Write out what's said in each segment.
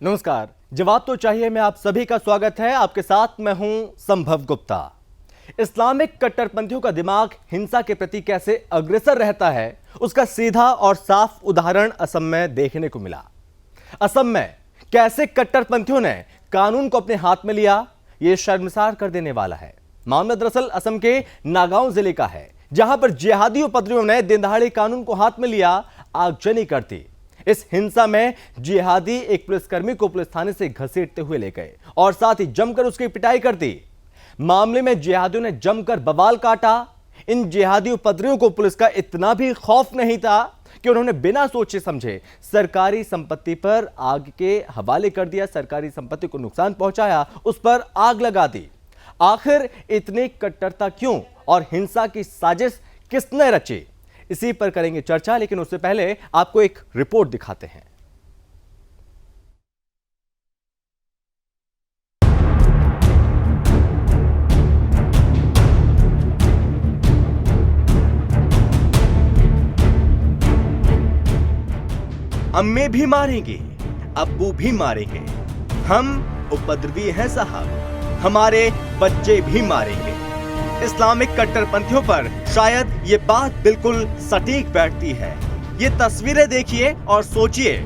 नमस्कार। जवाब तो चाहिए में आप सभी का स्वागत है। आपके साथ मैं हूं संभव गुप्ता। इस्लामिक कट्टरपंथियों का दिमाग हिंसा के प्रति कैसे अग्रसर रहता है, उसका सीधा और साफ उदाहरण असम में देखने को मिला। असम में कैसे कट्टरपंथियों ने कानून को अपने हाथ में लिया, यह शर्मसार कर देने वाला है। मामला दरअसल असम के नागांव जिले का है, जहां पर जिहादी उपद्रवियों ने दिन दहाड़े कानून को हाथ में लिया, आगजनी करती। इस हिंसा में जिहादी एक पुलिसकर्मी को पुलिस थाने से घसीटते हुए ले गए और साथ ही जमकर उसकी पिटाई कर दी। मामले में जिहादियों ने जमकर बवाल काटा। इन जिहादी उपद्रवियों को पुलिस का इतना भी खौफ नहीं था कि उन्होंने बिना सोचे समझे सरकारी संपत्ति पर आग के हवाले कर दिया, सरकारी संपत्ति को नुकसान पहुंचाया, उस पर आग लगा दी। आखिर इतनी कट्टरता क्यों और हिंसा की साजिश किसने रची, इसी पर करेंगे चर्चा। लेकिन उससे पहले आपको एक रिपोर्ट दिखाते हैं। अम्मी भी मारेंगे, अब्बू भी मारेंगे, हम उपद्रवी हैं साहब, हमारे बच्चे भी मारेंगे। इस्लामिक कट्टरपंथियों पर शायद ये बात बिल्कुल सटीक बैठती है। ये तस्वीरें देखिए और सोचिए,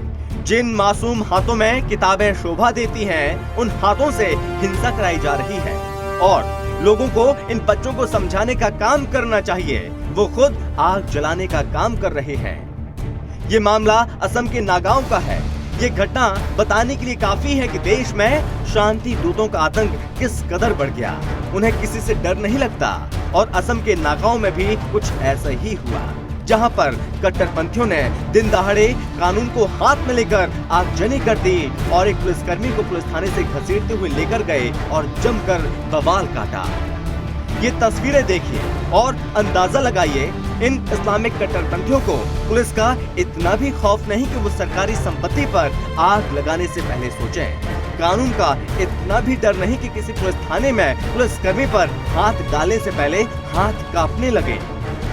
जिन मासूम हाथों में किताबें शोभा देती हैं, उन हाथों से हिंसा कराई जा रही है और लोगों को इन बच्चों को समझाने का काम करना चाहिए। वो खुद आग जलाने का काम कर रहे हैं। ये मामला असम के नागांव का है। ये घटना बताने के लिए काफी है कि देश में शांति दूतों का आतंक किस कदर बढ़ गया। उन्हें किसी से डर नहीं लगता और असम के नागांव में भी कुछ ऐसा ही हुआ, जहां पर कट्टरपंथियों ने दिन दहाड़े कानून को हाथ में लेकर आगजनी कर दी और एक पुलिसकर्मी को पुलिस थाने से घसीटते हुए लेकर गए और जमकर बवाल काटा। ये तस्वीरें देखिए और अंदाजा लगाइए, इन इस्लामिक कट्टरपंथियों को पुलिस का इतना भी खौफ नहीं कि वो सरकारी संपत्ति पर आग लगाने से पहले सोचें। कानून का इतना भी डर नहीं कि किसी पुलिस थाने में पुलिसकर्मी पर हाथ डालने से पहले हाथ कांपने लगे।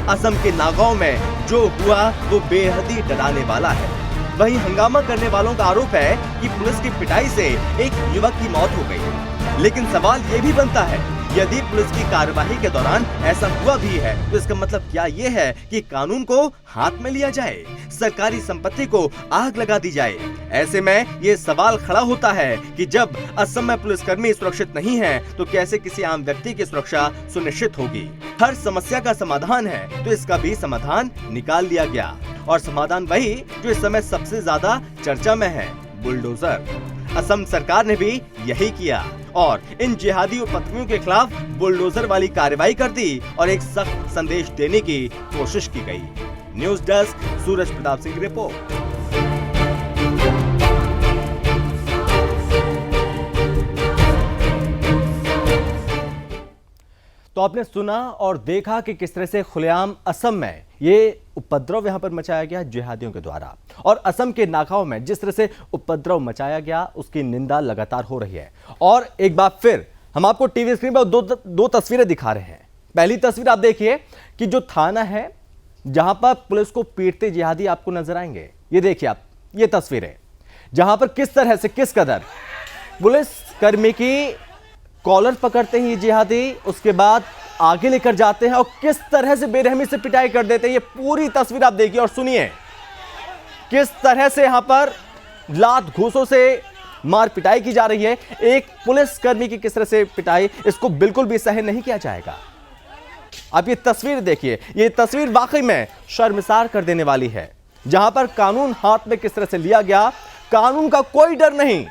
असम के नागांव में जो हुआ वो बेहद ही डराने वाला है। वहीं हंगामा करने वालों का आरोप है कि पुलिस की पिटाई से एक युवक की मौत हो गई। लेकिन सवाल ये भी बनता है, यदि पुलिस की कार्यवाही के दौरान ऐसा हुआ भी है तो इसका मतलब क्या ये है कि कानून को हाथ में लिया जाए, सरकारी संपत्ति को आग लगा दी जाए? ऐसे में ये सवाल खड़ा होता है कि जब असम में पुलिसकर्मी सुरक्षित नहीं है तो कैसे किसी आम व्यक्ति की सुरक्षा सुनिश्चित होगी? हर समस्या का समाधान है तो इसका भी समाधान निकाल लिया गया और समाधान वही जो इस समय सबसे ज्यादा चर्चा में है, बुलडोजर। असम सरकार ने भी यही किया और इन जिहादी उपद्रवियों के खिलाफ बुलडोजर वाली कार्रवाई कर दी और एक सख्त संदेश देने की कोशिश की गई। न्यूज़ डेस्क, सूरज प्रताप सिंह की रिपोर्ट। तो आपने सुना और देखा कि किस तरह से खुलेआम असम में ये उपद्रव यहां पर मचाया गया जिहादियों के द्वारा, और असम के नागांव में जिस तरह से उपद्रव मचाया गया उसकी निंदा लगातार हो रही है। और एक बार फिर हम आपको टीवी स्क्रीन पर दो तस्वीरें दिखा रहे हैं। पहली तस्वीर आप देखिए कि जो थाना है जहां पर पुलिस को पीटते जिहादी आपको नजर आएंगे। ये देखिए आप, ये तस्वीरें जहां पर किस तरह से किस कदर पुलिस कर्मी की कॉलर पकड़ते हैं ये जिहादी, उसके बाद आगे लेकर जाते हैं और किस तरह से बेरहमी से पिटाई कर देते हैं। ये पूरी तस्वीर आप देखिए और सुनिए किस तरह से यहां पर लात घूसों से मार पिटाई की जा रही है। एक पुलिसकर्मी की किस तरह से पिटाई, इसको बिल्कुल भी सहन नहीं किया जाएगा। आप ये तस्वीर देखिए, ये तस्वीर वाकई में शर्मसार कर देने वाली है, जहां पर कानून हाथ में किस तरह से लिया गया। कानून का कोई डर नहीं,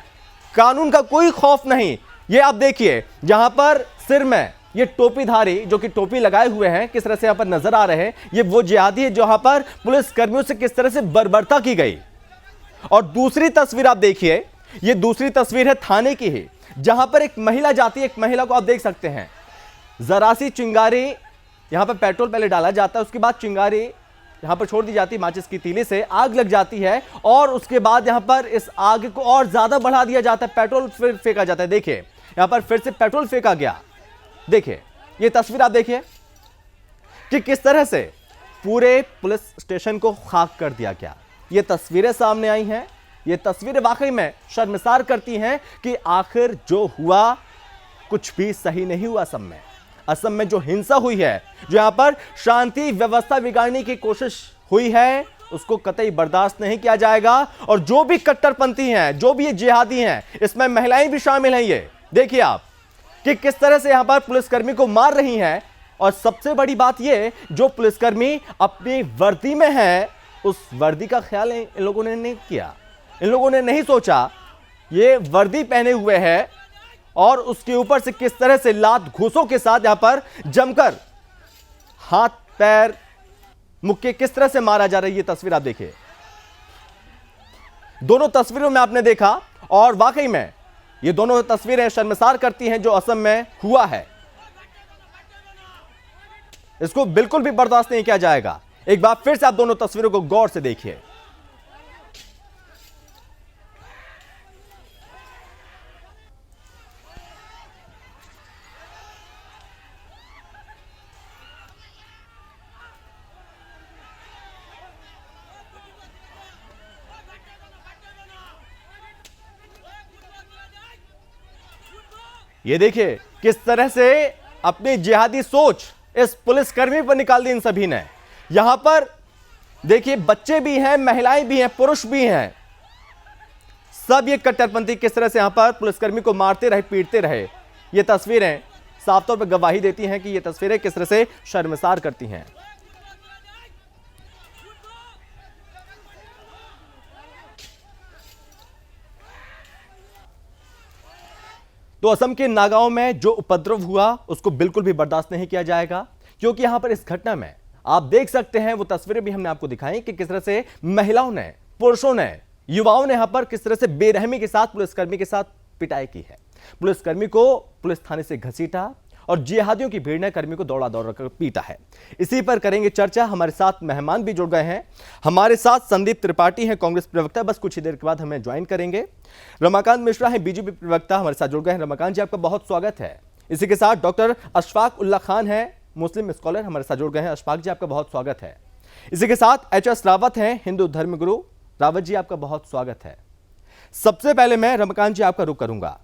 कानून का कोई खौफ नहीं। ये आप देखिए जहां पर सिर में ये टोपीधारी जो कि टोपी लगाए हुए हैं किस तरह से यहां पर नजर आ रहे हैं, ये वो जिहादी है जहां पर पुलिस कर्मियों से किस तरह से बर्बरता की गई। और दूसरी तस्वीर आप देखिए, ये दूसरी तस्वीर है थाने की ही, जहां पर एक महिला जाती है। एक महिला को आप देख सकते हैं, जरा सी चिंगारी, यहां पर पेट्रोल पहले डाला जाता है, उसके बाद चिंगारी यहां पर छोड़ दी जाती है, माचिस की तीली से आग लग जाती है और उसके बाद यहां पर इस आग को और ज्यादा बढ़ा दिया जाता है, पेट्रोल फिर फेंका जाता है। देखिए यहां पर फिर से पेट्रोल फेंका गया। देखिए ये तस्वीर आप देखिए कि किस तरह से पूरे पुलिस स्टेशन को खाक कर दिया गया। ये तस्वीरें सामने आई हैं, ये तस्वीरें वाकई में शर्मसार करती हैं कि आखिर जो हुआ कुछ भी सही नहीं हुआ। असम में जो हिंसा हुई है, जो यहां पर शांति व्यवस्था बिगाड़ने की कोशिश हुई है, उसको कतई बर्दाश्त नहीं किया जाएगा। और जो भी कट्टरपंथी हैं, जो भी ये जिहादी हैं, इसमें महिलाएं भी शामिल हैं। ये देखिए आप कि किस तरह से यहां पर पुलिसकर्मी को मार रही हैं। और सबसे बड़ी बात ये, जो पुलिसकर्मी अपनी वर्दी में है, उस वर्दी का ख्याल इन लोगों ने नहीं किया। इन लोगों ने नहीं सोचा ये वर्दी पहने हुए है और उसके ऊपर से किस तरह से लात घूसों के साथ यहां पर जमकर हाथ पैर मुक्के किस तरह से मारा जा रहा है। ये तस्वीर आप देखिए, दोनों तस्वीरों में आपने देखा और वाकई में ये दोनों तस्वीरें शर्मसार करती हैं जो असम में हुआ है। इसको बिल्कुल भी बर्दाश्त नहीं किया जाएगा। एक बार फिर से आप दोनों तस्वीरों को गौर से देखिए। ये देखिए किस तरह से अपनी जिहादी सोच इस पुलिसकर्मी पर निकाल दी इन सभी ने। यहां पर देखिए बच्चे भी हैं, महिलाएं भी हैं, पुरुष भी हैं, सब ये कट्टरपंथी किस तरह से यहां पर पुलिसकर्मी को मारते रहे, पीटते रहे। ये तस्वीरें साफ तौर पर गवाही देती हैं कि ये तस्वीरें किस तरह से शर्मसार करती हैं। तो असम के नागांव में जो उपद्रव हुआ उसको बिल्कुल भी बर्दाश्त नहीं किया जाएगा, क्योंकि यहां पर इस घटना में आप देख सकते हैं, वो तस्वीरें भी हमने आपको दिखाई कि किस तरह से महिलाओं ने, पुरुषों ने, युवाओं ने यहां पर किस तरह से बेरहमी के साथ पुलिसकर्मी के साथ पिटाई की है। पुलिसकर्मी को पुलिस थाने से घसीटा और जिहादियों की भीड़ ने कर्मी को दौड़ा दौड़ा कर पीटा है। इसी पर करेंगे चर्चा। हमारे साथ मेहमान भी जुड़ गए हैं। हमारे साथ संदीप त्रिपाठी हैं, कांग्रेस प्रवक्ता, बस कुछ ही देर के बाद हमें ज्वाइन करेंगे। रमाकांत मिश्रा हैं, बीजेपी प्रवक्ता, हमारे साथ जुड़ गए हैं। रमाकांत जी, आपका बहुत स्वागत है। इसी के साथ डॉक्टर अशफाक उल्ला खान हैं, मुस्लिम स्कॉलर, हमारे साथ जुड़ गए हैं। अशफाक जी, आपका बहुत स्वागत है। इसी के साथ HS रावत हैं, हिंदू धर्मगुरु। रावत जी, आपका बहुत स्वागत है। सबसे पहले मैं रमाकांत जी आपका रुख करूंगा।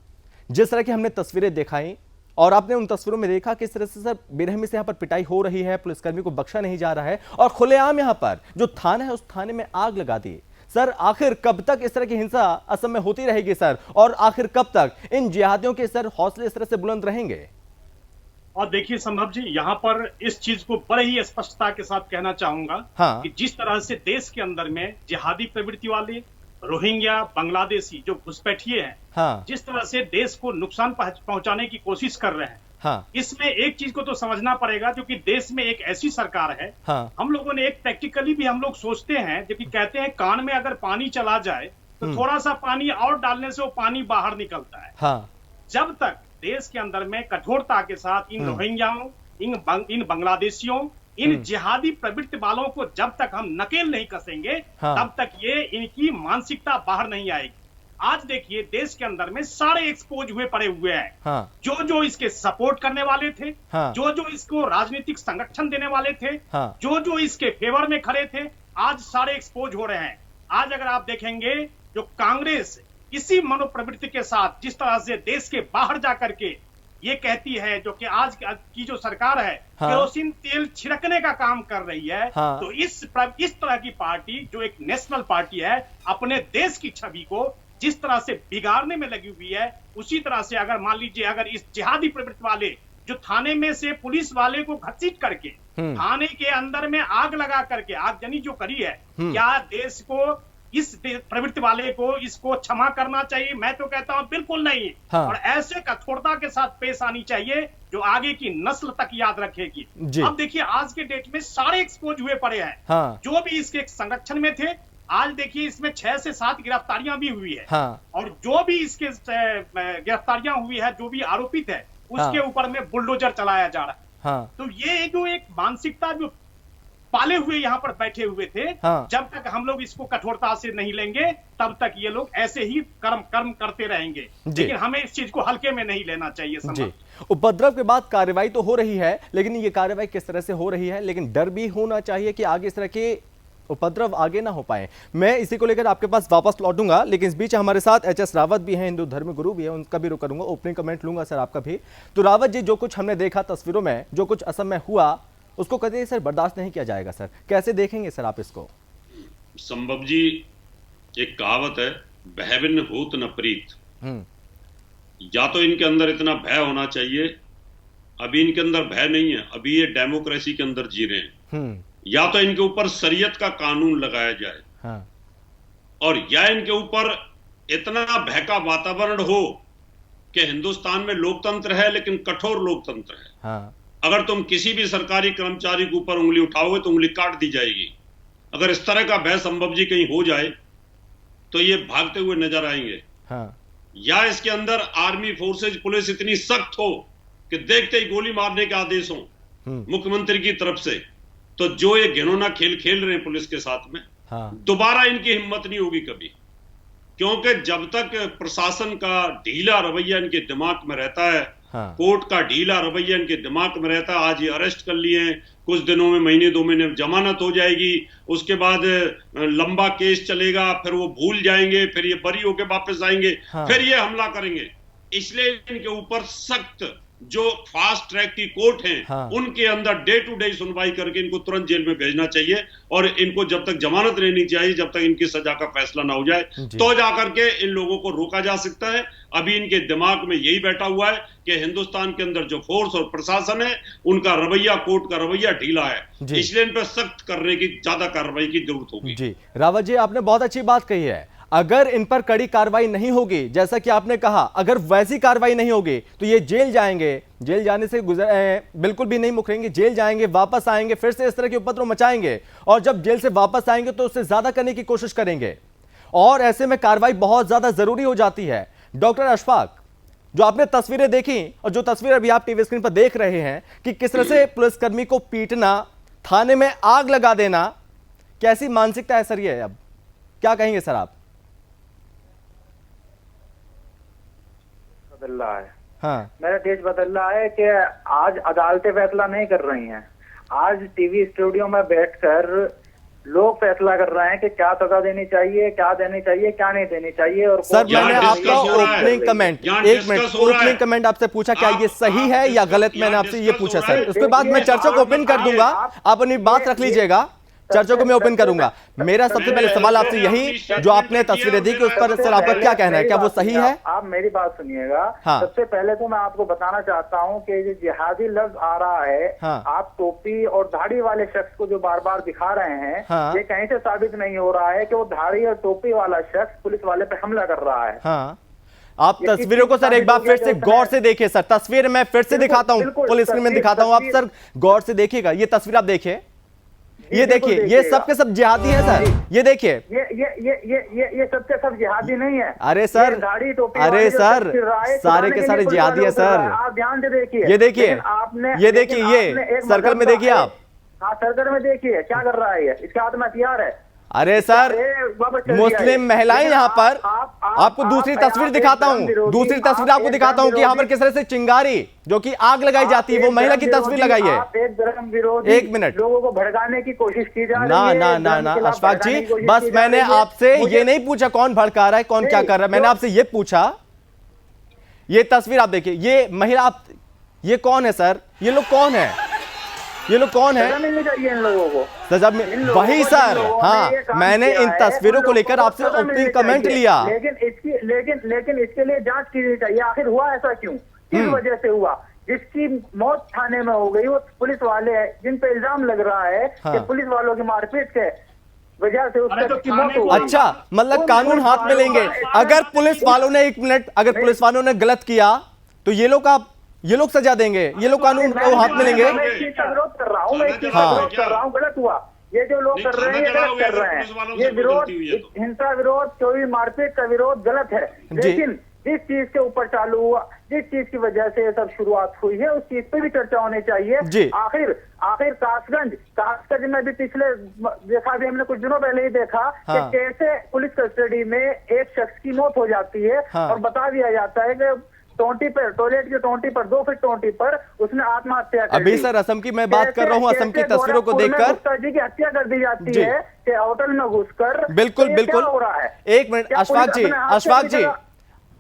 जिस तरह की हमने तस्वीरें दिखाई और आपने उन तस्वीरों में देखा किस तरह से सर बेरहमी से यहां पर पिटाई हो रही है, पुलिसकर्मी को बख्शा नहीं जा रहा है और खुलेआम यहां पर जो थाना है उस थाने में आग लगा दी। सर आखिर कब तक इस तरह की हिंसा असम में होती रहेगी सर, और आखिर कब तक इन जिहादियों के सर हौसले इस तरह से बुलंद रहेंगे? और देखिए संभव जी, यहाँ पर इस चीज को बड़े ही स्पष्टता के साथ कहना चाहूंगा कि जिस तरह से देश के अंदर में जिहादी प्रवृत्ति वाले रोहिंग्या, बांग्लादेशी जो घुसपैठिए हैं, जिस तरह से देश को नुकसान पहुंचाने की कोशिश कर रहे हैं, इसमें एक चीज को तो समझना पड़ेगा, क्योंकि देश में एक ऐसी सरकार है। हम लोगों ने एक प्रैक्टिकली भी हम लोग सोचते हैं, जो कि कहते हैं कान में अगर पानी चला जाए तो थोड़ा सा पानी और डालने से वो पानी बाहर निकलता है। जब तक देश के अंदर में कठोरता के साथ इन रोहिंग्याओं, इन बांग्लादेशियों, इन जिहादी प्रवृत्ति वालों को जब तक हम नकेल नहीं कसेंगे, तब तक ये इनकी मानसिकता बाहर नहीं आएगी। आज देखिए देश के अंदर में सारे एक्सपोज हुए पड़े हुए हैं। जो जो इसके सपोर्ट करने वाले थे, जो जो इसको राजनीतिक संरक्षण देने वाले थे, जो जो इसके फेवर में खड़े थे, आज सारे एक्सपोज हो रहे हैं। आज अगर आप देखेंगे, जो कांग्रेस इसी मनोप्रवृत्ति के साथ जिस तरह से देश के बाहर जाकर के ये कहती है, जो कि आज की जो सरकार है केरोसिन तेल छिड़कने का काम कर रही है, तो इस तरह की पार्टी जो एक नेशनल पार्टी है, अपने देश की छवि को जिस तरह से बिगाड़ने में लगी हुई है, उसी तरह से अगर मान लीजिए अगर इस जिहादी प्रवृत्ति वाले जो थाने में से पुलिस वाले को घसीट करके थाने के अंदर में आग लगा करके आगजनी जो करी है, क्या देश को इस प्रवृत्ति वाले को इसको क्षमा करना चाहिए? मैं तो कहता हूं बिल्कुल नहीं। और ऐसे कठोरता के साथ पेश आनी चाहिए जो आगे की नस्ल तक याद रखेगी। अब देखिए आज के डेट में सारे एक्सपोज हुए पड़े हैं, जो भी इसके संरक्षण में थे। आज देखिए इसमें 6 से 7 गिरफ्तारियां भी हुई है, और जो भी इसके गिरफ्तारियां हुई है, जो भी आरोपित है, उसके ऊपर में बुलडोजर चलाया जा रहा है। तो ये जो एक मानसिकता जो पाले हुए यहाँ पर बैठे हुए थे, जब तक हम लोग इसको कठोरता से नहीं लेंगे, तब तक ये लोग ऐसे ही कर्म करते रहेंगे। लेकिन हमें इस चीज को हल्के में नहीं लेना चाहिए। उपद्रव के बाद कार्रवाई तो हो रही है, लेकिन ये कार्रवाई किस तरह से हो रही है, लेकिन डर भी होना चाहिए कि आगे इस तरह के उपद्रव आगे ना हो पाए। मैं इसी को लेकर आपके पास वापस लौटूंगा, लेकिन इस बीच हमारे साथ एचएस रावत भी हैं, हिंदू धर्म गुरु भी है, उनका भी रुख करूंगा, ओपनिंग कमेंट लूंगा सर आपका भी। तो रावत जी, जो कुछ हमने देखा तस्वीरों में, जो कुछ असम में हुआ, उसको कभी सर बर्दाश्त नहीं किया जाएगा सर, कैसे देखेंगे सर आप इसको? संभव जी, एक कहावत है, भयभिन्न भूत न प्रीत। या तो इनके अंदर इतना भय होना चाहिए, अभी इनके अंदर भय नहीं है, अभी ये डेमोक्रेसी के अंदर जी रहे हैं। या तो इनके ऊपर शरीयत का कानून लगाया जाए, हाँ। और या इनके ऊपर इतना भय का वातावरण हो कि हिंदुस्तान में लोकतंत्र है लेकिन कठोर लोकतंत्र है, हाँ। अगर तुम किसी भी सरकारी कर्मचारी के ऊपर उंगली उठाओगे तो उंगली काट दी जाएगी। अगर इस तरह का भय संभव जी कहीं हो जाए तो ये भागते हुए नजर आएंगे, हाँ। या इसके अंदर आर्मी फोर्सेज पुलिस इतनी सख्त हो कि देखते ही गोली मारने के आदेश हो मुख्यमंत्री की तरफ से, तो जो ये घिनौना खेल खेल रहे हैं पुलिस के साथ में, हाँ। दोबारा इनकी हिम्मत नहीं होगी कभी, क्योंकि जब तक प्रशासन का ढीला रवैया इनके दिमाग में रहता है, हाँ। कोर्ट का ढीला रवैया इनके दिमाग में रहता है, आज ये अरेस्ट कर लिए हैं, कुछ दिनों में, महीने 2 महीने में जमानत हो जाएगी, उसके बाद लंबा केस चलेगा, फिर वो भूल जाएंगे, फिर ये बरी होके वापस आएंगे, हाँ। फिर ये हमला करेंगे। इसलिए इनके ऊपर सख्त जो फास्ट ट्रैक की कोर्ट हैं, हाँ। उनके अंदर डे टू डे सुनवाई करके इनको तुरंत जेल में भेजना चाहिए, और इनको जब तक जमानत रहनी चाहिए, जब तक इनकी सजा का फैसला ना हो जाए, तो जाकर के इन लोगों को रोका जा सकता है। अभी इनके दिमाग में यही बैठा हुआ है कि हिंदुस्तान के अंदर जो फोर्स और प्रशासन है, उनका रवैया, कोर्ट का रवैया ढीला है, इसलिए इन पर सख्त करने की, ज्यादा कार्रवाई की जरूरत होगी। जी रावत जी, आपने बहुत अच्छी बात कही है। अगर इन पर कड़ी कार्रवाई नहीं होगी, जैसा कि आपने कहा, अगर वैसी कार्रवाई नहीं होगी तो ये जेल जाएंगे, जेल जाने से बिल्कुल भी नहीं मुकरेंगे, जेल जाएंगे, वापस आएंगे, फिर से इस तरह के उपद्रव मचाएंगे, और जब जेल से वापस आएंगे तो उससे ज्यादा करने की कोशिश करेंगे, और ऐसे में कार्रवाई बहुत ज्यादा जरूरी हो जाती है। डॉक्टर अशफाक, जो आपने तस्वीरें देखी और जो तस्वीर अभी आप टीवी स्क्रीन पर देख रहे हैं कि किस तरह से पुलिसकर्मी को पीटना, थाने में आग लगा देना, कैसी मानसिकता है सर ये? अब क्या कहेंगे सर आप? बदल रहा है, हाँ। मेरा देश बदल रहा है कि आज अदालतें फैसला नहीं कर रही हैं, आज टीवी स्टूडियो में बैठकर लोग फैसला कर रहे हैं कि क्या सजा देनी चाहिए, क्या देनी चाहिए, क्या नहीं देनी चाहिए। और सर, मैंने आपका ओपनिंग कमेंट, एक मिनट, ओपनिंग कमेंट आपसे पूछा, क्या ये सही है या गलत? मैंने आपसे ये पूछा सर, उसके बाद मैं चर्चा को ओपन कर दूंगा, आप अपनी बात रख लीजिएगा, चर्चा को मैं ओपन करूंगा। मेरा सबसे पहले सवाल आपसे यही, जो आपने तस्वीरें दी कि उस पर सर आपका क्या कहना है, क्या वो सही है? आप मेरी बात सुनिएगा, हाँ। सबसे पहले तो मैं आपको बताना चाहता हूं कि जो जिहादी लफ्ज आ रहा है, हाँ। आप टोपी और दाढ़ी वाले शख्स को जो बार बार दिखा रहे हैं, हाँ। ये कहीं से साबित नहीं हो रहा है कि वो दाढ़ी और टोपी वाला शख्स पुलिस वाले पे हमला कर रहा है। हाँ। आप तस्वीरों को सर एक बार फिर से गौर से देखिए सर, तस्वीर मैं फिर से दिखाता हूँ, फुल स्क्रीन में दिखाता हूँ, आप सर गौर से देखिएगा, ये तस्वीर आप देखिए, ये देखिए, ये सब के सब जिहादी हैं सर, ये देखिए, ये सब के सब जिहादी नहीं है। अरे सर, अरे सर, सारे के सारे जिहादी है सर, आप ध्यान से देखिए, ये देखिए, ये देखिए, ये सर्कल में देखिए आप, हाँ सर्कल में देखिए क्या कर रहा है, इसके हाथ में हथियार है। अरे सर, मुस्लिम महिलाएं यहाँ पर, आपको दूसरी तस्वीर दिखाता हूँ, दूसरी तस्वीर आपको दिखाता हूँ कि यहाँ पर किस तरह से चिंगारी जो कि आग लगाई जाती है, वो महिला की तस्वीर लगाई है। एक मिनट, लोगों को भड़काने की कोशिश की जा रही है। ना ना ना अशफाक जी, बस मैंने आपसे ये नहीं पूछा कौन भड़का रहा है, कौन क्या कर रहा है, मैंने आपसे ये पूछा, ये तस्वीर आप देखिए, ये महिला, ये कौन है सर, ये लोग कौन है, ये लोग कौन है? मिलनी चाहिए इन लोगों को सजा में, वही सर, हाँ, मैंने इन तस्वीरों को लेकर आपसे ओपनिंग कमेंट लिया, लेकिन इसके लिए जांच की चाहिए, आखिर हुआ ऐसा क्यों, किस वजह से हुआ? जिसकी मौत थाने में हो गई वो पुलिस वाले हैं, जिन पे इल्जाम लग रहा है कि पुलिस वालों की मारपीट के वजह से उसकी मौत हो गई। अच्छा, मतलब कानून हाथ में लेंगे, अगर पुलिस वालों ने, एक मिनट, अगर पुलिस वालों ने गलत किया तो ये लोग सजा देंगे, ये लोग कानून को हाथ में लेंगे। मैं इस चीज का विरोध कर रहा हूँ, मैं इस चीज का विरोध कर रहा हूँ, गलत हुआ ये जो लोग कर रहे हैं, ये गलत कर रहे हैं, ये विरोध, हिंसा विरोध, कोई मारपीट का विरोध गलत है, लेकिन जिस चीज के ऊपर चालू हुआ, जिस चीज की वजह से ये सब शुरुआत हुई है, उस चीज पे भी चर्चा होनी चाहिए। आखिर कासगंज में भी पिछले, जैसा भी हमने कुछ दिनों पहले ही देखा कि कैसे पुलिस कस्टडी में एक शख्स की मौत हो जाती है और बता दिया जाता है कि टोंटी पर, टॉयलेट की टोंटी पर, 2 फीट टोंटी पर उसने आत्महत्या कर दी। अभी सर असम की मैं बात कर रहा हूँ, असम की तस्वीरों को देखकर गुप्ता जी की हत्या कर दी जाती है कि होटल में घुसकर। बिल्कुल बिल्कुल हो रहा है। एक मिनट अशफाक जी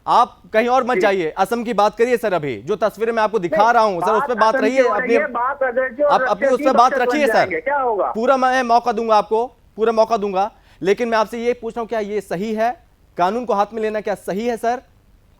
आप कहीं और मत जाइए, असम की बात करिए सर। अभी जो तस्वीरें मैं आपको दिखा रहा हूं सर, उस पर बात रहिए, अपनी उस पर बात रखिए सर। क्या होगा? पूरा मैं मौका दूंगा आपको, पूरा मौका दूंगा, लेकिन मैं आपसे ये पूछ रहा हूं क्या ये सही है? कानून को हाथ में लेना क्या सही है सर?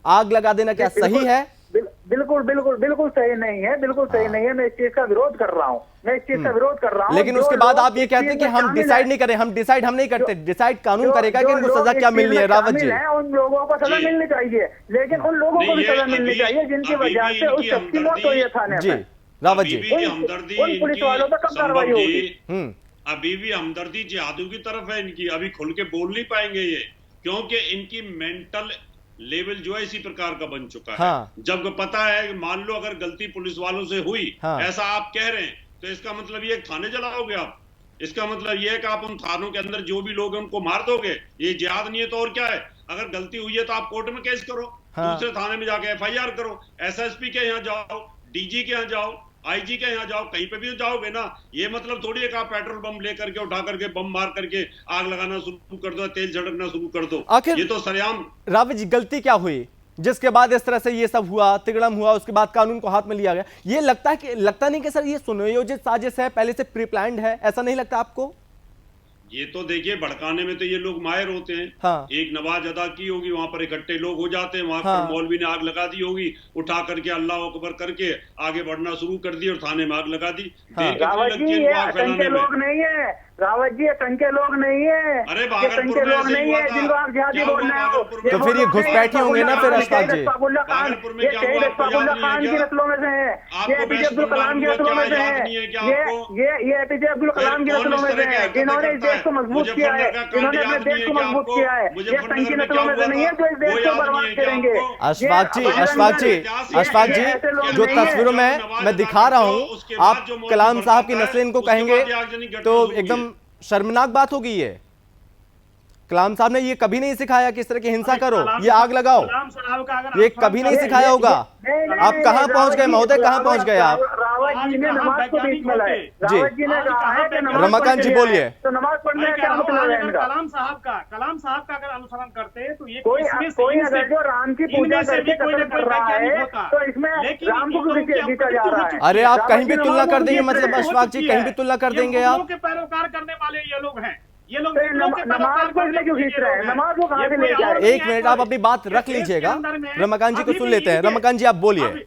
आग लगा देना क्या सही है? बिल्कुल बिल्कुल बिल्कुल सही नहीं है, बिल्कुल सही नहीं है। मैं इस चीज का विरोध कर रहा हूँ, मैं इस चीज का विरोध कर रहा हूँ। लेकिन उसके बाद आप ये कहते हैं कि हम डिसाइड नहीं करें, हम डिसाइड हम नहीं करते, डिसाइड कानून करेगा कि इनको सजा क्या मिलनी है। रावत जी, उन लोगों को सजा मिलनी चाहिए, लेकिन उन लोगों को भी सजा मिलनी चाहिए जिनकी वजह से उस शख्स की मौत हुई है थाने में। रावत जी, उन पुलिस वालों पर कब कार्रवाई होगी? अभी भी हमदर्दी जिहादियों की तरफ है इनकी, अभी खुल के बोल नहीं पाएंगे ये, क्योंकि इनकी मेंटल लेवल जो है इसी प्रकार का बन चुका है। जब पता है, मान लो अगर गलती पुलिस वालों से हुई, ऐसा आप कह रहे हैं, तो इसका मतलब ये थाने जलाओगे आप? इसका मतलब ये है कि आप उन थानों के अंदर जो भी लोग हैं उनको मार दोगे? ये जिहाद नहीं है तो और क्या है? अगर गलती हुई है तो आप कोर्ट में केस करो, दूसरे थाने में जाके FIR करो, SSP के यहाँ जाओ, DG के यहाँ जाओ, IG के यहाँ जाओ, कहीं पे भी तो जाओगे ना। ये मतलब थोड़ी है कि आप पेट्रोल बम लेकर के, उठा करके, बम मार करके आग लगाना शुरू कर दो, तेल झड़कना शुरू कर दो। आखिर ये तो सरेआम। रावत जी, गलती क्या हुई जिसके बाद इस तरह से ये सब हुआ, तिगड़म हुआ, उसके बाद कानून को हाथ में लिया गया? ये लगता नहीं कि सर ये सुनियोजित साजिश है, पहले से प्री प्लान्ड है, ऐसा नहीं लगता आपको? ये तो देखिए, भड़काने में तो ये लोग माहिर होते हैं। एक नमाज अदा की होगी, वहां पर इकट्ठे लोग हो जाते हैं, वहां पर मौलवी ने आग लगा दी होगी, उठा करके अल्लाह अकबर करके आगे बढ़ना शुरू कर दी और थाने में आग लगा दी। रावत जी, ये संख्या लोग नहीं है, रावत जी, संख्या लोग नहीं है। अरे भागलपुर लोग नहीं है जिनको आप जिहादी बोल रहे हो। तो फिर ये घुसपैठी होंगे ना फिर अशफाक जी? भागलपुर में शहीद अशफाकुल्ला खान की नस्लों में से है, ये APJ अब्दुल कलाम की नस्लों में से है, ये APJ अब्दुल कलाम की नस्लों में से है, जिन्होंने इस देश को मजबूत किया है, जिन्होंने अपने देश को मजबूत किया है। ये संख्या नस्लों में से नहीं है जो इस देश को बर्बाद करेंगे। अशफाक जी, जो तस्वीरों में मैं दिखा रहा हूँ, आप कलाम साहब की नस्लें इनको कहेंगे तो एकदम शर्मनाक बात होगी। ये कलाम साहब ने ये कभी नहीं सिखाया कि इस तरह की हिंसा करो, ये आग लगाओ, ये कभी नहीं सिखाया होगा। आप कहाँ पहुंच गए महोदय, कहाँ पहुंच गए आप? रावत जी ने नमाज को बीच में लाए। जी, रमाकांत जी बोलिए। तो नमाज पढ़ने का क्या मतलब है इनका? कलाम साहब का अगर अनुसरण करते तो ये कोई अगर जो राम की पूजा करके कत्ल कर रहा है तो इसमें राम को जीता जा रहा है। अरे आप कहीं भी तुलना कर देंगे, मतलब अशफाक जी कहीं भी तुलना कर देंगे आप? पैरोकार करने वाले ये लोग हैं, ये लोग नमाज को इसमें क्यों खींच रहे हैं? नमाज को कहां से ले जाए? एक मिनट, आप अपनी बात रख लीजिएगा, रमाकांत जी को सुन लेते हैं। रमाकांत जी आप बोलिए।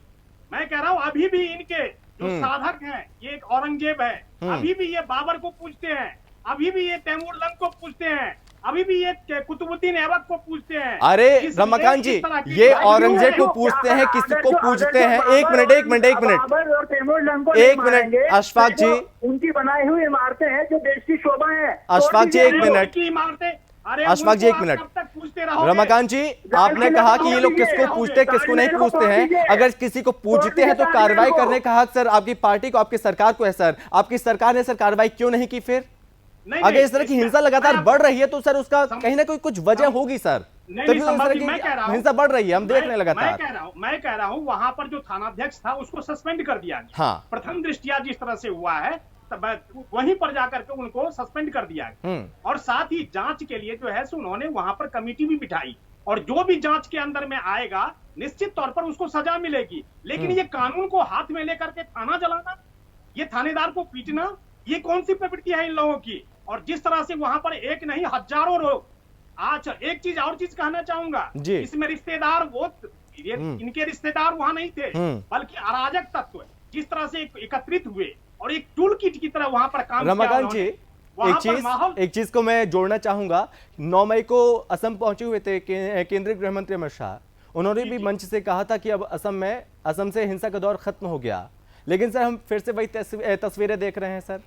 मैं कह रहा हूँ अभी भी इनके जो साधक हैं, ये एक औरंगजेब है, अभी भी ये बाबर को पूछते हैं, अभी भी ये तैमूर लंग को पूछते हैं, अभी भी ये कुतुबुद्दीन ऐबक को पूछते हैं। अरे रमाकांत जी, ये औरंगजेब को पूछते हैं, किसी को पूछते हैं? एक मिनट अशफाक जी, उनकी बनाई हुई इमारतें हैं जो देश की शोभा है। अशफाक जी एक मिनट, अशफाक जी एक मिनट। रमाकांत जी, आपने कहा कि ये लोग किसको पूछते हैं किसको नहीं पूछते हैं। अगर किसी को पूछते हैं तो कार्रवाई करने का हक सर आपकी पार्टी को, आपकी सरकार को है सर। आपकी सरकार ने सर कार्रवाई क्यों नहीं की? फिर अगर इस तरह की हिंसा लगातार बढ़ रही है तो सर उसका कहीं ना कोई कुछ वजह होगी सर, तभी तो इस तरह की हिंसा बढ़ रही है, हम देख रहे हैं लगातार। मैं कह रहा हूं वहां पर जो थानाध्यक्ष था उसको सस्पेंड कर दिया गया। हाँ, प्रथम दृष्टिया जिस तरह से हुआ है वहीं पर जाकर के उनको सस्पेंड कर दिया गया। और साथ ही जांच के लिए जो है उन्होंने वहां पर कमेटी भी बिठाई, और जो भी जांच के अंदर में आएगा निश्चित तौर पर उसको सजा मिलेगी। लेकिन ये कानून को हाथ में लेकर के थाना जलाना, ये थानेदार को पीटना, ये कौन सी प्रवृत्ति है इन लोगों की? और जिस तरह से वहां पर एक नहीं हजारों लोग, आज एक चीज और चीज कहना चाहूंगा, इसमें रिश्तेदार वो इनके रिश्तेदार वहां नहीं थे, बल्कि अराजक तत्व जिस तरह से एकत्रित हुए और एक टूल किट की तरह वहां पर काम। रमाकांत जी, एक चीज को मैं जोड़ना चाहूंगा। 9 मई को असम पहुंचे हुए थे केंद्रीय गृह मंत्री अमित शाह, उन्होंने भी मंच से कहा था कि अब असम से हिंसा का दौर खत्म हो गया, लेकिन सर हम फिर से वही तस्वीरें देख रहे हैं सर।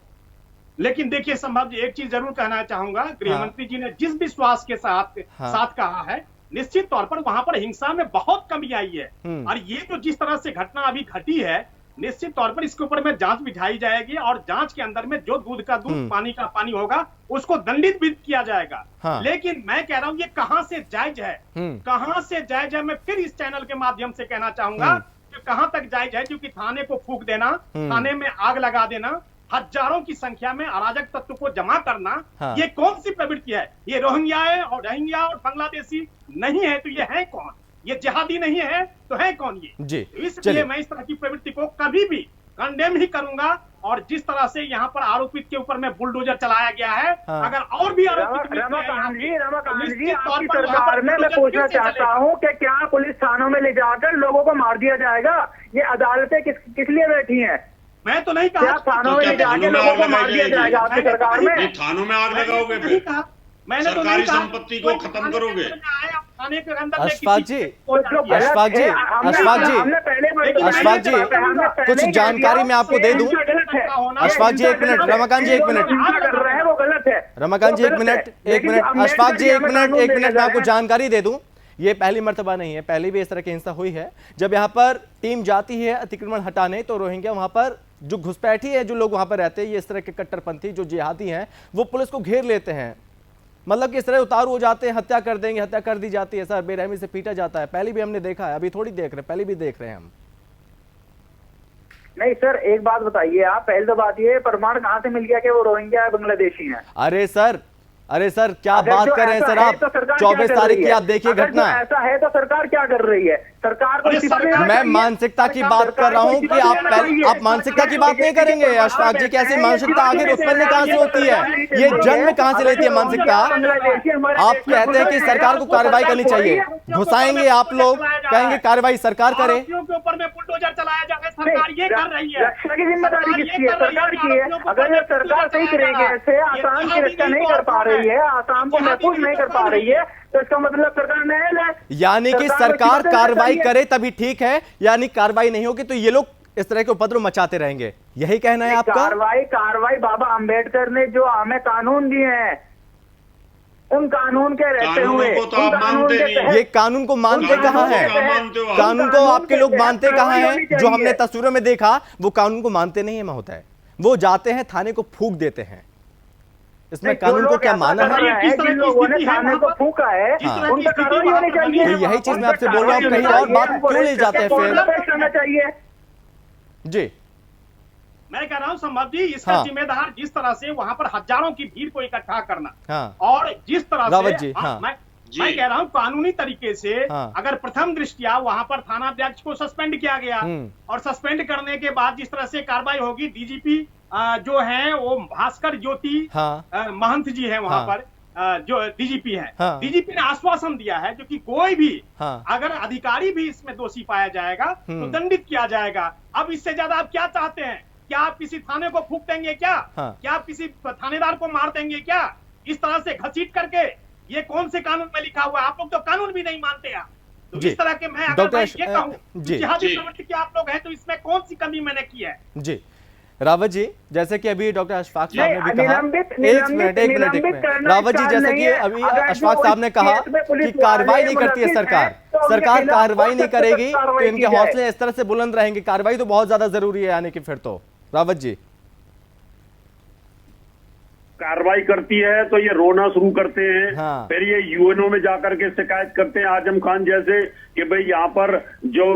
लेकिन देखिए संभव जी, एक चीज जरूर कहना चाहूंगा, गृह मंत्री जी ने जिस विश्वास के साथ कहा है, निश्चित तौर पर वहां पर हिंसा में बहुत कमी आई है। और ये जो जिस तरह से घटना अभी घटी है, निश्चित तौर पर इसके ऊपर में जांच बिठाई जाएगी और जांच के अंदर में जो दूध का दूध, पानी का पानी होगा उसको दंडित भी किया जाएगा। हाँ। लेकिन मैं कह रहा हूं ये कहां से जायज है, कहां से जायज है, मैं फिर इस चैनल के माध्यम से कहना चाहूंगा कि कहां तक जायज है, क्योंकि थाने को फूंक देना, थाने में आग लगा देना, हजारों की संख्या में अराजक तत्व को जमा करना, हाँ। ये कौन सी प्रवृत्ति है? ये रोहिंग्या और बांग्लादेशी नहीं है तो ये है कौन? ये जिहादी नहीं है तो है कौन ये? जी, इसलिए मैं इस तरह की प्रवृत्ति को कभी भी कंडेम ही करूंगा। और जिस तरह से यहाँ पर आरोपित के ऊपर में बुलडोजर चलाया गया है, हाँ। अगर और भी रमाकांत जी आपकी सरकार में मैं पूछना चाहता हूँ कि क्या पुलिस थानों में ले जाकर लोगों को मार दिया जाएगा? ये अदालतें किस लिए बैठी हैं? मैं तो नहीं कहा थानों में ले जाकर लोगों को मार दिया जाएगा आपकी सरकार में? थानों में आग लगाओगे, मैंने सरकारी संपत्ति को खत्म करोगे। अशफाक जी, अशफाक जी, अशफाक जी, अशफाक जी, कुछ जानकारी मैं आपको दे दूं। अशफाक जी 1 मिनट, रमाकांत जी 1 मिनट, रमाकांत जी 1 मिनट, 1 मिनट, अशफाक जी 1 मिनट, 1 मिनट, मैं आपको जानकारी दे दूं। ये पहली मर्तबा नहीं है, पहले भी इस तरह की हिंसा हुई है। जब यहाँ पर टीम जाती है अतिक्रमण हटाने तो रोहिंग्या वहां पर जो घुसपैठी है, जो लोग वहां पर रहते हैं, ये इस तरह के कट्टरपंथी जो जिहादी हैं वो पुलिस को घेर लेते हैं, मतलब कि इस तरह उतारू हो जाते हैं, हत्या कर देंगे, हत्या कर दी जाती है सर, बेरहमी से पीटा जाता है। पहले भी हमने देखा है, अभी थोड़ी देख रहे हैं, पहले भी देख रहे हैं हम। नहीं सर, एक बात बताइए आप, पहले तो बात ये प्रमाण कहाँ से मिल गया कि वो रोहिंग्या बांग्लादेशी हैं? अरे सर क्या बात कर रहे हैं सर आप? 24 तारीख की आप देखिए घटना। ऐसा है तो सरकार क्या कर रही है? सरकार को मैं मानसिकता की बात कर रहा हूँ कि आप मानसिकता की बात नहीं करेंगे। अशफाक जी, कैसी मानसिकता आखिर उत्पन्न कहाँ से होती है? ये जन्म कहाँ से लेती है मानसिकता? आप कहते हैं कि सरकार को कार्रवाई करनी चाहिए, घुसाएंगे आप लोग, कहेंगे कार्रवाई सरकार करे। ऊपर में बुलडोजर चलाया जाए, सरकार ये कर रही है। रक्षा की जिम्मेदारी किसकी है? सरकार की है। अगर ये सरकार सही तरीके से आसाम की रक्षा नहीं कर पा रही है, आसाम को महफूज नहीं कर पा रही है, तो इसका मतलब सरकार महल है। यानी कि सरकार कार्रवाई करे तभी ठीक है, यानी कार्रवाई नहीं होगी तो ये लोग इस तरह के उपद्रव मचाते रहेंगे, यही कहना है आपका? कार्रवाई बाबा अंबेडकर ने जो हमें कानून दिए हैं, उन कानून के रहते हुए ये कानून को मानते कहाँ हैं? कानून को आपके लोग मानते कहाँ हैं? जो हमने तस्वीरों में देखा वो कानून को मानते नहीं है महोदय, वो जाते हैं थाने को फूंक देते हैं। इसमें कानून को क्या माना है? जिन लोगों ने थाने को फूंका है उनका कार्रवाई होनी चाहिए। तो यही चीज मैं आपसे बोल रहा हूँ, कहीं और बात क्यों ले जाते हैं फिर? चाहिए जी, मैं कह रहा हूं संभव जी, इसका जिम्मेदार जिस तरह से वहां पर हजारों की भीड़ को इकट्ठा करना, और जिस तरह से मैं कह रहा हूं कानूनी तरीके से अगर प्रथम दृष्टिया वहां पर थानाध्यक्ष को सस्पेंड किया गया और सस्पेंड करने के बाद जिस तरह से कार्रवाई होगी, डीजीपी जो है वो भास्कर ज्योति महंत जी है वहां पर, जो डीजीपी है, डीजीपी ने आश्वासन दिया है जो कि कोई भी अगर अधिकारी भी इसमें दोषी पाया जाएगा तो दंडित किया जाएगा। अब इससे ज्यादा आप क्या चाहते हैं? क्या आप किसी थाने को फूंक देंगे क्या? क्या आप किसी थानेदार को मार देंगे क्या? इस तरह से घसीट करके, ये कौन से कानून में लिखा हुआ है? आप लोग तो कानून भी नहीं मानते हैं। तो इस तरह के मैं अगर मैं ये कहूं जिहादी प्रवृत्ति के आप लोग हैं तो इसमें कौन सी कमी मैंने की है? जी रावत जी, जैसे कि अभी डॉक्टर अशफाक साहब ने भी कहा, एक मिनट रावत जी, जैसे कि अभी अशफाक साहब ने कहा कि कार्रवाई नहीं करती है सरकार कार्रवाई नहीं करेगी तो इनके हौसले इस तरह से बुलंद रहेंगे। कार्रवाई तो बहुत ज्यादा जरूरी है, यानी कि फिर तो रावत जी कार्रवाई करती है तो ये रोना शुरू करते हैं, फिर ये यूएनओ में जाकर के शिकायत करते हैं आजम खान जैसे कि भाई यहाँ पर जो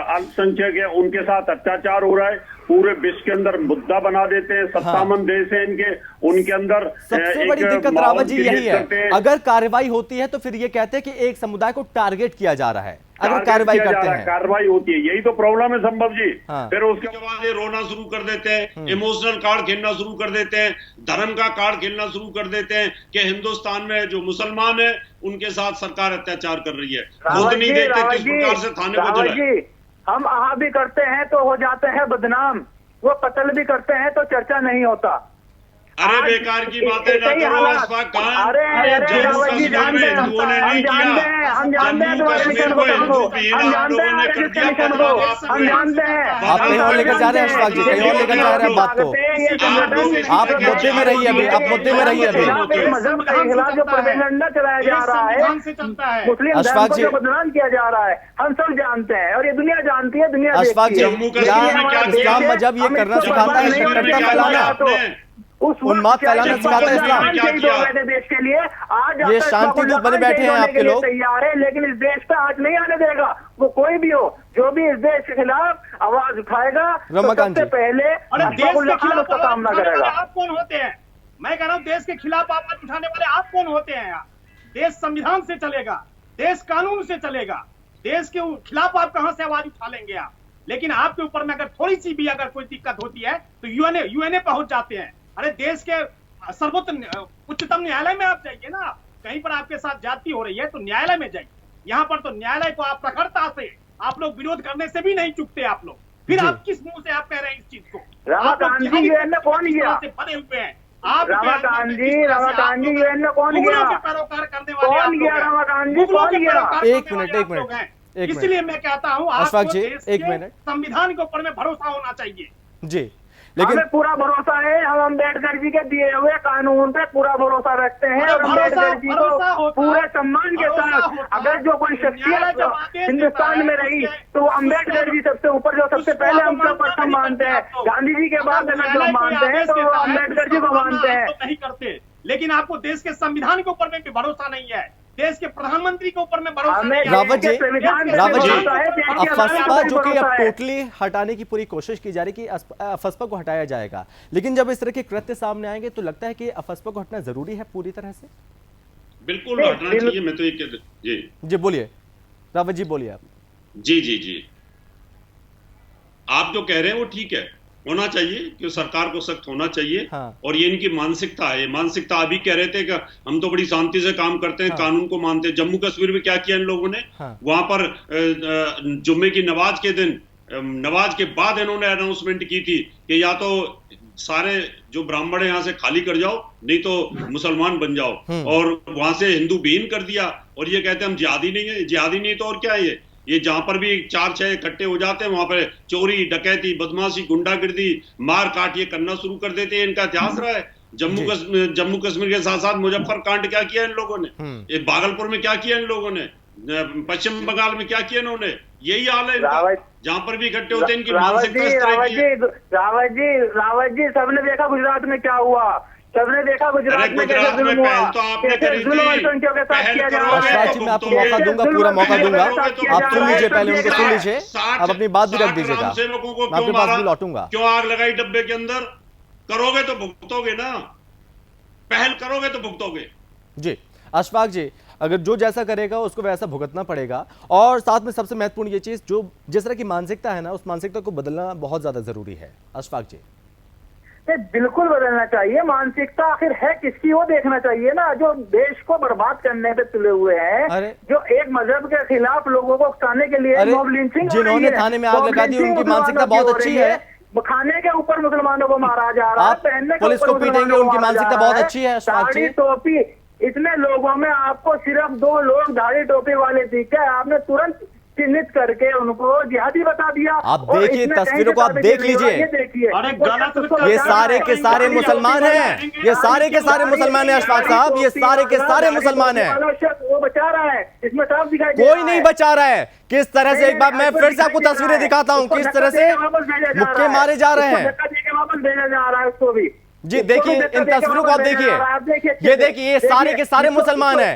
अल्पसंख्यक है उनके साथ अत्याचार हो रहा है, पूरे विश्व के अंदर मुद्दा बना देते हैं। सत्तावन देश है इनके, उनके अंदर सबसे बड़ी दिक्कत रावत जी यही है, अगर कार्रवाई होती है तो फिर ये कहते हैं कि एक समुदाय को टारगेट किया जा रहा है, अगर कार्रवाई करते हैं, कार्रवाई होती है, यही तो प्रॉब्लम है संभव जी। फिर उसके बाद ये रोना शुरू कर देते हैं, इमोशनल कार्ड खेलना शुरू कर देते हैं, धर्म का कार्ड खेलना शुरू कर देते हैं कि हिंदुस्तान में जो मुसलमान है उनके साथ सरकार अत्याचार कर रही है, खुद नहीं देखते किस प्रकार से थाने को जलाए। हम आहा भी करते हैं तो हो जाते हैं बदनाम, वो कत्ल भी करते हैं तो चर्चा नहीं होता। अरे बेकार की बातें ना करो अशफाक खान। जम्मू कश्मीर में हिंदुओं ने नहीं किया, जम्मू कश्मीर को हिंदू विहीन आप लोगों ने कर दिया। आप कहीं और लेकर जा रहे हैं अशफाक जी, कहीं और लेकर जा रहे हैं बात को। आप मुद्दे में रहिए अभी, आप मुद्दे में रहिए अभी। मजहब के खिलाफ जो प्रोपेगेंडा चलाया जा रहा है, मुस्लिम धर्म को जो बदनाम किया जा रहा है, हम सब जानते हैं और ये दुनिया जानती है, दुनिया अशफाक जी, जम्मू कश्मीर में क्या इस्लाम मजहब ये करना सिखाता है, कट्टा फैलाना, उन्माद फैलाना सिखाता है इस्लाम। देश के लिए आज ये शांति दूत बने बैठे हैं आपके लोग, तैयार है, लेकिन इस देश पे आज नहीं आने देगा। वो कोई भी हो, जो भी इस देश के खिलाफ आवाज उठाएगा तो सबसे पहले उसका सामना करेगा। आप कौन होते हैं? मैं कह रहा हूँ देश के खिलाफ आवाज उठाने वाले आप कौन होते हैं? यहाँ देश संविधान से चलेगा, देश कानून से चलेगा, देश के खिलाफ आप कहां से आवाज उठा लेंगे आप? लेकिन आपके ऊपर में अगर थोड़ी सी भी अगर कोई दिक्कत होती है तो यूएनए पहुंच जाते हैं। अरे देश के सर्वोच्च उच्चतम न्यायालय में आप जाइए ना, कहीं पर आपके साथ जाति हो रही है तो न्यायालय में जाइए। यहाँ पर तो न्यायालय को आप प्रखरता से आप लोग विरोध करने से भी नहीं चुकते आप लोग, फिर आप किस मुंह से आप कह रहे हैं इस चीज को? रमाकांत जी यूएन में कौन गया? बने हुए हैं आप। रमाकांत जी यूएन में कौन गया? पैरोकार करने वाले कौन गया? रमाकांत जी कौन गया? एक मिनट इसलिए मैं कहता हूँ अशफाक जी, एक मिनट, संविधान के ऊपर में भरोसा होना चाहिए जी। लेकिन हमें पूरा भरोसा है, हम अम्बेडकर जी के दिए हुए कानून पे पूरा भरोसा रखते हैं और अम्बेडकर जी को पूरे सम्मान के साथ, अगर जो कोई शख्सियत हिंदुस्तान में रही तो वो अम्बेडकर जी सबसे ऊपर, जो सबसे पहले हम लोग प्रथम मानते हैं। गांधी जी के बाद अगर जो मानते हैं तो वो अम्बेडकर जी को मानते हैं। नहीं करते, लेकिन आपको देश के संविधान के ऊपर में भी भरोसा नहीं है, देश के प्रधानमंत्री के ऊपर में भरोसा नहीं है। रावत जी, अफस्पा जो कि अब टोटली हटाने की पूरी कोशिश की जा रही है कि अफस्पा को हटाया जाएगा, लेकिन जब इस तरह के कृत्य सामने आएंगे तो लगता है कि अफस्पा को हटना जरूरी है पूरी तरह से। बिल्कुल हटना चाहिए। मैं तो ये जी बोलिए रावत जी, बोलिए आप। जी आप जो कह रहे हैं वो ठीक है, होना चाहिए कि सरकार को सख्त होना चाहिए। हाँ। और ये इनकी मानसिकता है, मानसिकता अभी कह रहे थे कि हम तो बड़ी शांति से काम करते हैं, हाँ। कानून को मानते हैं। जम्मू कश्मीर में क्या किया इन लोगों ने, हाँ। वहां पर जुम्मे की नमाज के दिन, नमाज के बाद इन्होंने अनाउंसमेंट की थी कि या तो सारे जो ब्राह्मण है यहाँ से खाली कर जाओ, नहीं तो मुसलमान बन जाओ, और वहां से हिंदू विहीन कर दिया। और ये कहते हैं हम जिहादी नहीं है, जिहादी नहीं तो और क्या है ये जहां पर भी 4-6 इकट्ठे हो जाते हैं वहां पर चोरी, डकैती, बदमाशी, गुंडागिर्दी, मार काट ये करना शुरू कर देते हैं। इनका इतिहास रहा है। जम्मू कश्मीर के साथ साथ मुजफ्फर कांड क्या किया इन लोगों ने, ये भागलपुर में क्या किया इन लोगों ने, पश्चिम बंगाल में क्या किया इन्होंने, यही हाल है इनका। जहां पर भी इकट्ठे होते हैं इनकी मानसिकता इस तरह की है। रावत जी सबने देखा गुजरात में क्या हुआ, सबने देखा गुजरात में कैसे जुल्म हुआ, कैसे जुल्म अल्पसंख्यकों के साथ किया जा रहा है। मैं आपको मौका दूंगा, पूरा मौका दूंगा, आप सुन लीजिए, पहले उनको सुन लीजिए, आप अपनी बात भी रख दीजिएगा, मैं आपके पास भी लौटूंगा। क्यों आग लगाई डब्बे के अंदर? करोगे तो भुगतोगे ना, पहल करोगे तो भुगतोगे। जी अशफाक जी, अगर जो जैसा करेगा उसको वैसा भुगतना पड़ेगा। और साथ में सबसे महत्वपूर्ण ये चीज, जो जिस तरह की मानसिकता है ना, उस मानसिकता को बदलना बहुत ज्यादा जरूरी है। अशफाक जी बिल्कुल बदलना चाहिए। मानसिकता आखिर है किसकी वो देखना चाहिए ना। जो देश को बर्बाद करने पे तुले हुए हैं, जो एक मजहब के खिलाफ लोगों को उकसाने के लिए मॉब लिंचिंग, जिन्होंने थाने में आग लगा दी, उनकी मानसिकता बहुत अच्छी है। खाने के ऊपर मुसलमानों को मारा जा रहा है, पहनने पुलिस को पीटेंगे, उनकी मानसिकता बहुत अच्छी है। दाढ़ी टोपी, इतने लोगों में आपको सिर्फ 2 लोग दाढ़ी टोपी वाले दिखे, आपने तुरंत चिन्हित करके उनको जिहादी बता दिया। आप देखिए तस्वीरों को, आप देख लीजिए, ये सारे के सारे मुसलमान हैं, ये सारे के सारे मुसलमान हैं अशफाक साहब, ये सारे के सारे मुसलमान हैं। वो बचा रहा है, इसमें साफ दिखाई कोई नहीं बचा रहा है। किस तरह से, एक बार मैं फिर से आपको तस्वीरें दिखाता हूँ, किस तरह से मुक्के मारे जा रहे हैं, वापस भेजा जा रहा है उसको भी। जी देखिए इन तस्वीरों को आप देखिए, ये देखिए, ये सारे के सारे मुसलमान हैं।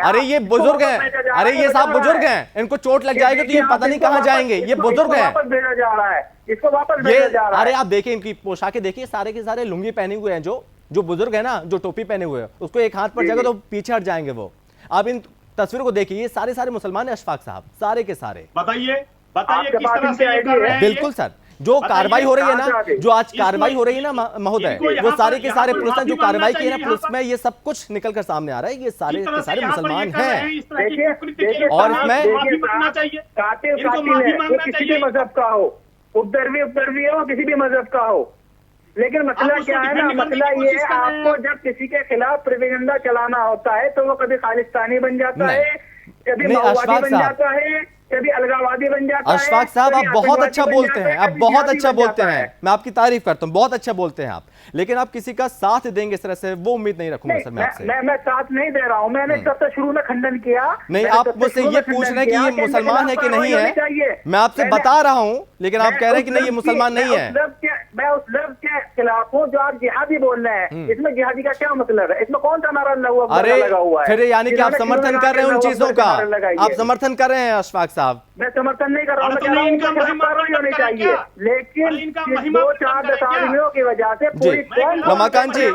अरे ये बुजुर्ग हैं, अरे ये साहब बुजुर्ग हैं, इनको चोट लग जाएगी तो ये पता नहीं कहां जाएंगे, ये बुजुर्ग हैं। इसको वापस भेजा जा रहा है। अरे आप देखिए इनकी पोशाकें देखिए, सारे के सारे लुंगी पहने हुए हैं। जो बुजुर्ग है ना, जो टोपी पहने हुए हैं, उसको एक हाथ पर जाएगा तो पीछे हट जाएंगे वो। आप इन तस्वीरों को देखिए, ये सारे सारे मुसलमान हैं अशफाक साहब, सारे के सारे। बताइए किस तरह से। बिल्कुल सर, जो कार्रवाई हो रही है ना, जो आज कार्रवाई हो रही है ना महोदय, वो सारे के सारे पुलिस ने जो कार्रवाई की है ना पुलिस में, ये सब कुछ निकल कर सामने आ रहा है। ये सारे के सारे मुसलमान हैं। और इसमें किसी भी मजहब का हो, उपद्रवी हो, किसी भी मजहब का हो, लेकिन मसला क्या है ना, मसला ये है आपको जब किसी के खिलाफ प्रोपेगेंडा चलाना होता है तो वो कभी खालिस्तानी बन जाता है, कभी माओवादी बन जाता है, कभी अलगावादी बन जाता है। अशफाक साहब, आप बहुत अच्छा बोलते हैं, आप बहुत अच्छा बोलते हैं, मैं आपकी तारीफ करता हूँ, बहुत अच्छा बोलते हैं आप, लेकिन आप किसी का साथ देंगे इस तरह से, वो उम्मीद नहीं रखूंगा सर मैं आपसे। मैं साथ नहीं दे रहा हूँ, मैंने सबसे शुरू में खंडन किया। नहीं, आप मुझसे ये पूछ रहे हैं कि ये मुसलमान है कि नहीं है, मैं आपसे बता रहा हूँ, लेकिन आप कह रहे हैं कि नहीं ये मुसलमान नहीं है। मैं उस लफ्ज के खिलाफ हूँ जो आप जिहादी बोल रहे हैं। इसमें जिहादी का क्या मतलब है? इसमें कौन सा नारा लगा हुआ है? फिर यानी कि आप समर्थन कर रहे हैं उन चीजों का, आप समर्थन कर रहे हैं अशफाक साहब। मैं समर्थन नहीं कर रहा हूँ, होनी चाहिए, लेकिन 2-4 दशहरियों की वजह से पूरी रमाकांत जी,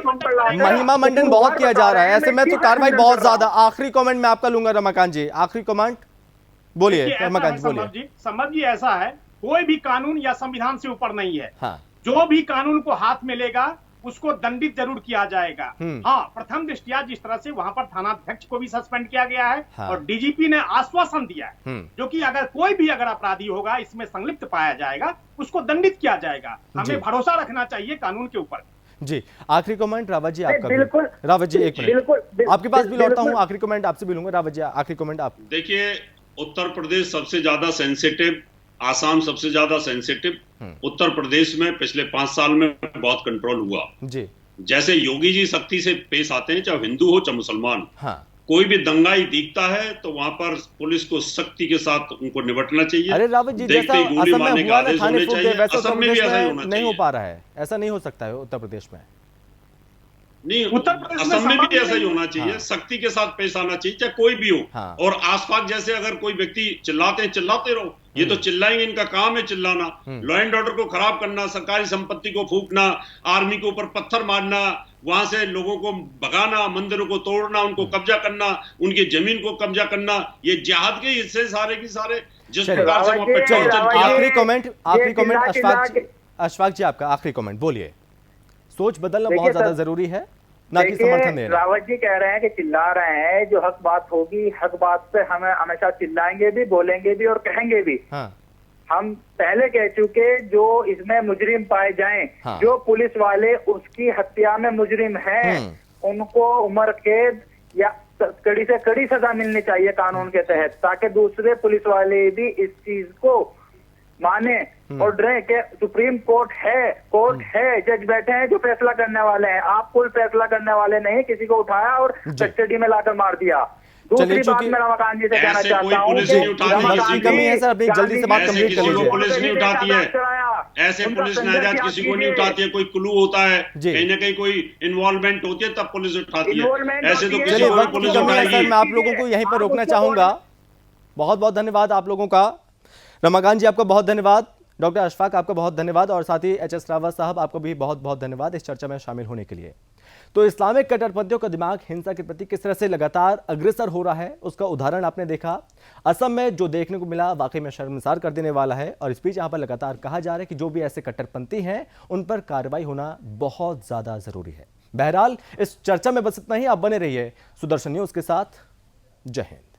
महिमा मंडन बहुत किया जा रहा है, ऐसे में तो कार्रवाई बहुत ज्यादा। आखिरी कमेंट मैं आपका लूंगा रमाकांत जी, आखिरी कमेंट बोलिए रमाकांत जी, बोलिए। संभव जी, ऐसा है, कोई भी कानून या संविधान से ऊपर नहीं है। हाँ। जो भी कानून को हाथ में लेगा उसको दंडित जरूर किया जाएगा। हाँ, प्रथम दृष्टिया जिस तरह से वहां पर थानाध्यक्ष को भी सस्पेंड किया गया है, हाँ। और डीजीपी ने आश्वासन दिया है जो कि अगर कोई भी अपराधी होगा इसमें संलिप्त पाया जाएगा उसको दंडित किया जाएगा। हमें भरोसा रखना चाहिए कानून के ऊपर। जी, आखिरी कमेंट रावत जी आपका। बिल्कुल रावत जी, एक मिनट आपके पास भी लौटता हूँ, आखिरी कमेंट आपसे भी लूंगा। रावत जी, आखिरी कमेंट आप। देखिए, उत्तर प्रदेश सबसे ज्यादा सेंसिटिव, आसाम सबसे ज्यादा सेंसिटिव। उत्तर प्रदेश में पिछले 5 साल में बहुत कंट्रोल हुआ जी। जैसे योगी जी सख्ती से पेश आते हैं, चाहे हिंदू हो चाहे मुसलमान, हाँ। कोई भी दंगाई दिखता है तो वहां पर पुलिस को सख्ती के साथ उनको निपटना चाहिए। अरे रावत जी, जैसा असम में हुआ ना, थाने फूंक गए, वैसा असम में भी ऐसा ही होना नहीं हो पा रहा है, ऐसा नहीं हो सकता है उत्तर प्रदेश में। नहीं, असम में भी ऐसा ही होना चाहिए। हाँ। सख्ती के साथ पेश आना चाहिए, चाहे कोई भी हो। हाँ। और आसपास जैसे अगर कोई व्यक्ति चिल्लाते रहो, ये तो चिल्लाएंगे, इनका काम है चिल्लाना, लॉ एंड ऑर्डर को खराब करना, सरकारी संपत्ति को फूंकना, आर्मी के ऊपर पत्थर मारना, वहां से लोगों को भगाना, मंदिरों को तोड़ना, उनको कब्जा करना, उनकी जमीन को कब्जा करना, ये जिहाद के हिस्से सारे की सारे। जिस प्रकार से आखिरी कमेंट अशफाक जी, आपका आखिरी कमेंट बोलिए। सोच बदलना बहुत ज्यादा जरूरी है, ना कि समर्थन देना। रावत जी कह रहे हैं कि चिल्ला रहे हैं, जो हक बात होगी हक बात पे हमें हमेशा चिल्लाएंगे भी, बोलेंगे भी और कहेंगे भी। हाँ। हम पहले कह चुके, जो इसमें मुजरिम पाए जाएं, हाँ। जो पुलिस वाले उसकी हत्या में मुजरिम हैं, उनको उम्र कैद या कड़ी से कड़ी सजा मिलनी चाहिए कानून के तहत, ताकि दूसरे पुलिस वाले भी इस चीज को माने और डरे कि सुप्रीम कोर्ट है, जज बैठे हैं जो फैसला करने वाले हैं। आप कोई फैसला करने वाले नहीं, किसी को उठाया और कस्टडी में लाकर मार दिया। दूसरी बात मैं रमाकांत जी से कहना चाहता हूँ, कमी है सर, अपनी जल्दी से बात कंप्लीट कर लीजिए। पुलिस नहीं उठाती है, ऐसे पुलिस नाजायज किसी को नहीं उठाती है, कोई क्लू होता है, कहीं ना कहीं कोई इन्वॉल्वमेंट होती है तब पुलिस उठाती है, ऐसे तो किसी को पुलिस उठाएगी। मैं आप लोगों को यहीं पर रोकना चाहूंगा। बहुत बहुत धन्यवाद आप लोगों का। रमाकांत जी आपका बहुत धन्यवाद, डॉक्टर अशफाक आपका बहुत धन्यवाद, और साथ ही एच.एस. रावत साहब आपको भी बहुत बहुत धन्यवाद इस चर्चा में शामिल होने के लिए। तो इस्लामिक कट्टरपंथियों का दिमाग हिंसा के प्रति किस तरह से लगातार अग्रसर हो रहा है, उसका उदाहरण आपने देखा। असम में जो देखने को मिला वाकई में शर्मसार कर देने वाला है, और इस बीच यहाँ पर लगातार कहा जा रहा है कि जो भी ऐसे कट्टरपंथी हैं उन पर कार्रवाई होना बहुत ज्यादा जरूरी है। बहरहाल इस चर्चा में बस इतना ही। आप बने रहिए सुदर्शन न्यूज के साथ। जय हिंद।